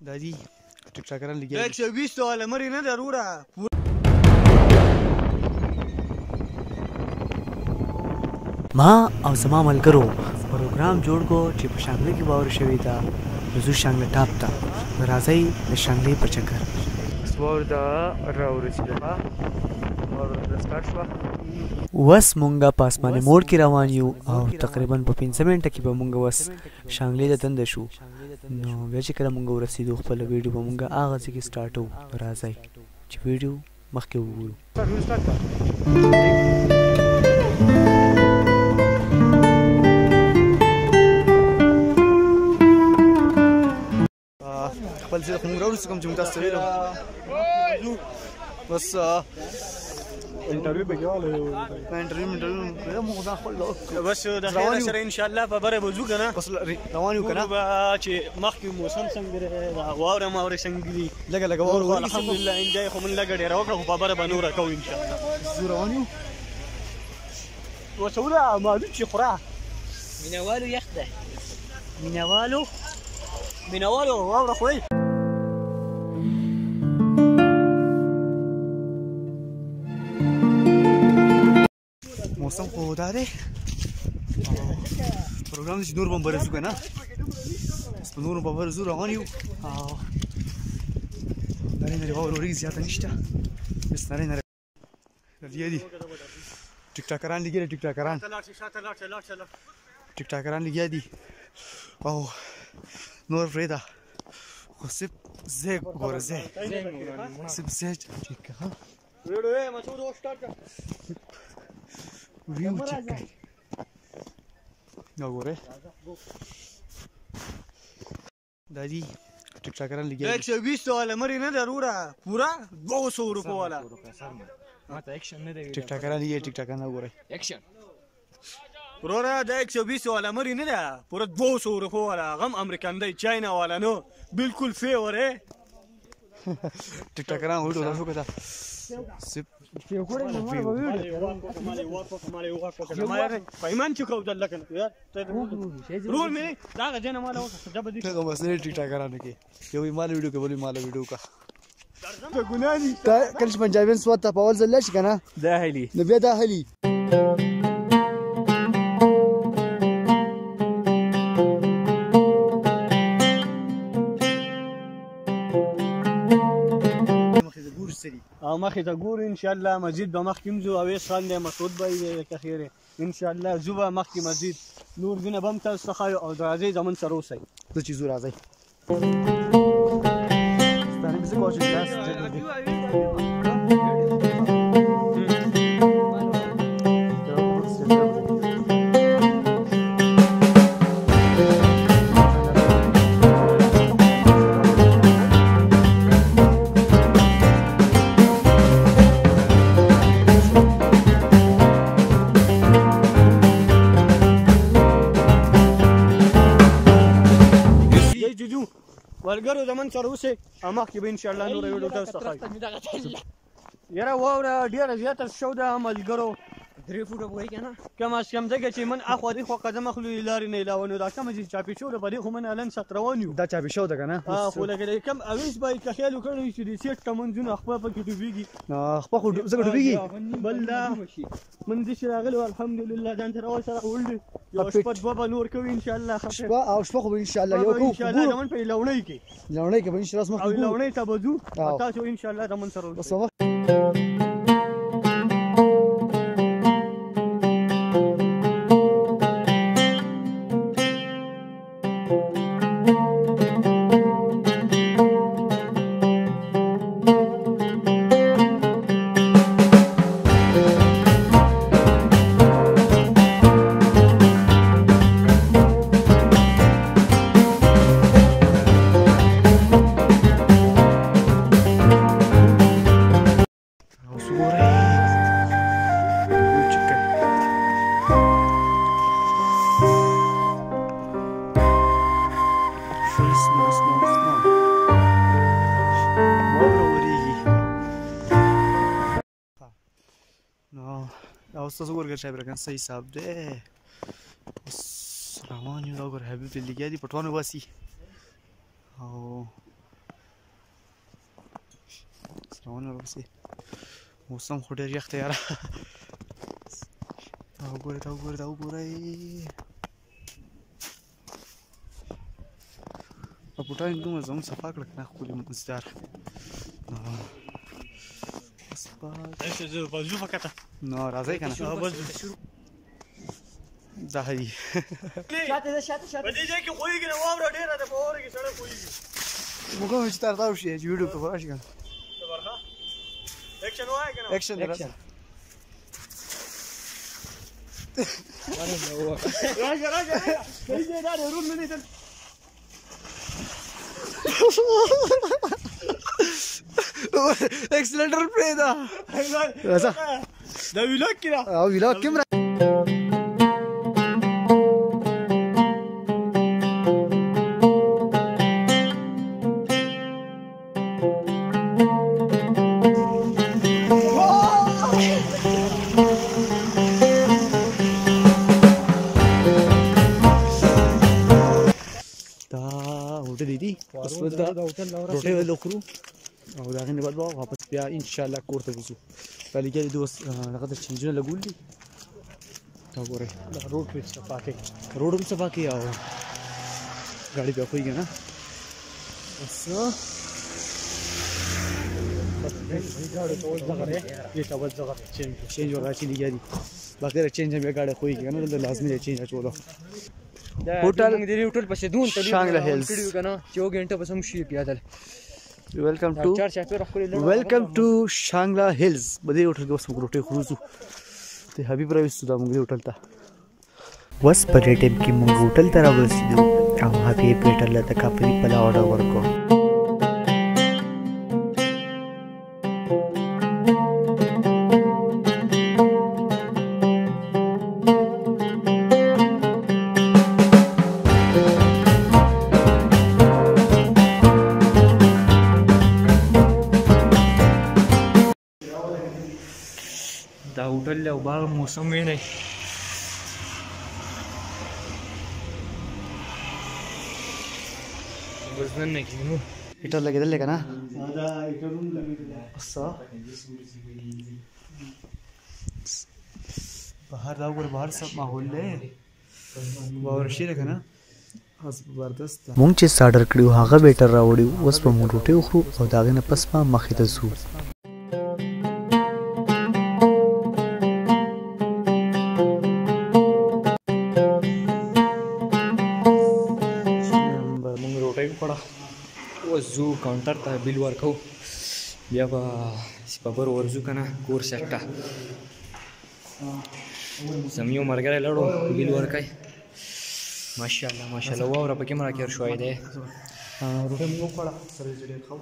دادی ټیک ټاکران لګیا 120 والا مری نه ضروره ما او زما ملګرو پروګرام جوړ کو چې په شانګله کې باور شوی دا زو شانګله ټاپ تا راځي د شانګلې په چکر سوار دا راورسېده او د سٹارټ شو وس مونږه پاسمانه موړ کې روان یو او تقریبا په 15 منټه کې به مونږ وس شانګلې ته تند شو نو بیا چې کله مونږ ورسېدو خپل ویډیو به مونږه هغه ځکه سٹارټو راځي چې ویډیو مخکې وګورو خپل ځای خو موږ راوړو کوم چې موږ تاسو ته ویلو بس انټرویو به کېواله انټرویو موږ ځان خپل بس د خیر سره ان شاء الله په بره به ځو که نه بس روان یو که نه چې مخکې موسم څنګه دی دا واوره ماورې څنګه دي لږه لږه واوره الحمدلله انجای خو موږ لږه ډېره وکړه خو په بره به نوره کوو ان شاء الله زه روان یو وسوله مالو چې خوره مینهوالو یخ ده مینهوالو واوره خوی موسم خو دا دی پروګرام چې نور به هم برسو که نه بس په نورو به برسو روان یو نرۍ نرۍ واوره ورېږي زیاته نشته بس نرۍ نرۍ لګیا دي ټیک ټاکران لګیا دي ټیک ټاکران لګیا دي او نور پرېږده خو صرف ځای ګوره ځای صرف ځای چک کړه ویو چک کړئ دا ګورئ دا دي ټیک ټاکران لګیا دي 120 والا مری نه ضروره پورا 200 روپیه والا ټیک ټاکران لګیا ټیک ټاکران وګورئ وروره دا 120 والا مری نه ده پورا 200 روپیه والا غم امریکن دی چاینا والا نو بالکل فیور ہے ټیک ټاکران وړو تاسو کته سپ پیمان چې کو دل کنه رول مې دا غځنه مال اوسه جبه دي ته بس نه ټیک ټاکران کې یو مال ویډیو کې بولی مال ویډیو کا ته ګناني تا کله پنجابین سوت په اول ځل شي کنه دا هلي نو بیا دا هلي او مخې ته ګورو انشاءالله مزید به مخکې هم ځو اویس خان دی مسعود بی دی که خیر انشاءالله ځو به مخکې مزید نور ځینې به هم تاسو ته ښایو او راځئ زمون سره اوسئ زه چې ځو راځئ ملګرو زمون سره اوسئ او مخکې به انشاءالله نوره ویډیو تاسو ته ښایو یاره واوره ډېره زیاته شو ده ملګرو 3 فوټه به وایي که نه کم از کم ځکه چې من اخوا دېخوا قدم اخلو لارې نه علاوه نو دا کومه چې چاپې شو ده په دې خو من الان سخت روان یو دا چاپې شو ده که نه خو لکه د کم اویس به که خیال وکړی چې د سیټ تمنځونه خپه پکې ډوبېږي خپه خو ځکه ډوبېږي بل دا من داسې راغلی و الحمدلله ځان ته راول سره وړلې یوه شپه دوه به نور کوو انشاءالله شپه او شپه خو به انشاءالله یو کوو انشاءالله زمون په لوڼۍ کې به انشاءالله زموږ او لوڼۍ ته به ځو او تاسو انشاءالله زمون سره اوسئ تاسو ګورګر صاحب راګان صحیح حساب دی روان یو دا ګور حبیب ته لګیا دي پټوانو باسي او روانه راوځي موسم خو ډېر یخ دی یاره دا وګورئ دا وګورئ دا وګورئ په بوټان دومره زموږ صفا کړه که نه ښکلي مزدار نو راځئ که نه دا دی په دې ځای کې خوېږي نه واوره ډېره ده په واوره کې سړی خوېږي موږ هم چې تار تاو شي چې ویډیو کې راشي که نه ایکشن وایه که نه ایکشن دی راځه راشه راشه صحیح دی دا دی روم نه دی دلته اکسلنټر پرېږده راځه دا ویلاګ کې ده او ویلاګ کې هم روټۍ ولې وخورو او د هغې نه بعد به واپس بیا انشاءالله کور ته وځو دا لګیا دي اوس دغه د چینجونه لګول دي دا وګورئ روډ پرې صفا کوي روډ هم صفا کوي او ګاډي بیا خوېږي نه بس چینج وغیرہ چې لګیا دي باقي چینج هم بیا ګاډی خوېږي که نه دلته لازمي دی چینج اچولو होटल मोंग देरी होटल पसे दून तली शांगला हिल्स कना 2 घंटे बस हम शी पियादल वेलकम टू शांगला हिल्स बदे होटल के बस रोटे खुरुजु ते हबीब राइस सुदा मोंग होटल ता बस परे टाइम की मोंग होटल तरा बसिदु अब हबीब होटल ता कापरी पला ऑर्डर वर्को دا होटल له باغ موسم وی نه وزن نه کینو هیټر لګیدل کنه دا هیټر هم لګیدل اصلا بهر دا وګور بهر سب ماحول له باور شي کنه زبردست مونږ چې ساډر کړیو هغه بیٹر راوړیو اوس په مونږ روټي وخورو او داغه نه پس ما مخې ته ځو زو काउंटर ته बिल ورکو بیا به سپبر ورزو کنه کور سټه سميو مرګره لړو बिल ورکای ماشاءالله واوره پکې مرا کېر شوې ده روټه مو خړه سره جوړه خو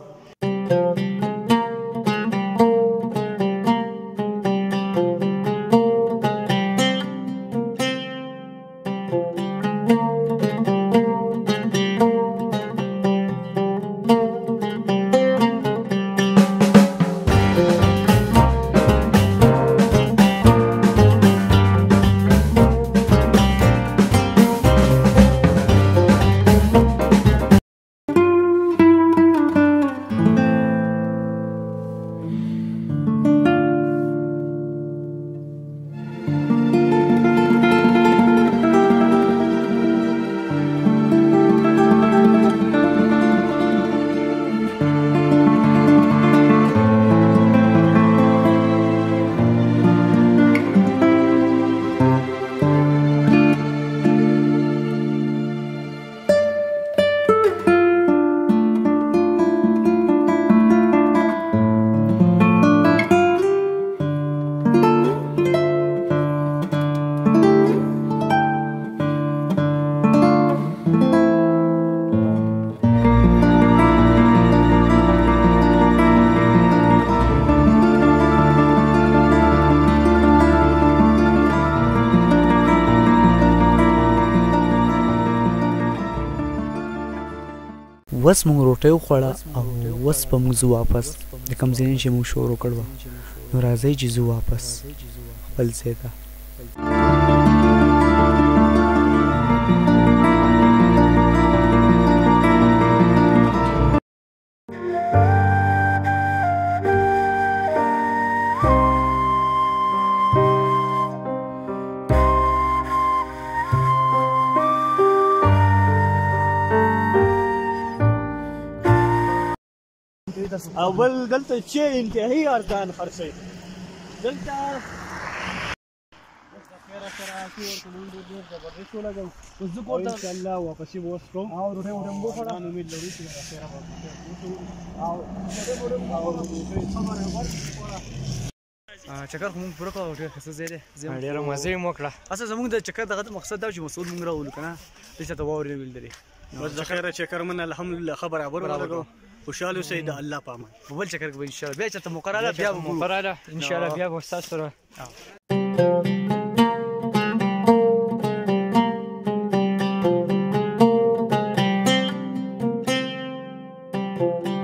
وس مونږ روټي وخوړه او وس په موږ واپس د کوم ځای چې موږ شروع کړو نو راځي چې زو واپس خپل ځای ته او بل دلته چې انتهایی ارزان خرڅوي دلته ان شاء الله واپسې به اوس کوم او روټۍ ووټۍ مو وخوړه امید لرو چې چکر خو مونږ پوره کړو ډېر ښه ځای دی ډېره مزه یې مو وکړه اصل زمونږ د چکر دغه مقصد دا چې مسعود مونږ راولو که نه دلته ته واورې نه ویل لري بس د خیره چکر من الحمدلله ښه برابر ولګو خوشحال اوسئ د الله په امان په بل چکر کې به انشاءالله بیا چېرته موقع راغله بیا به موقع راغله انشاءالله بیا به ستاسو سره Thank you.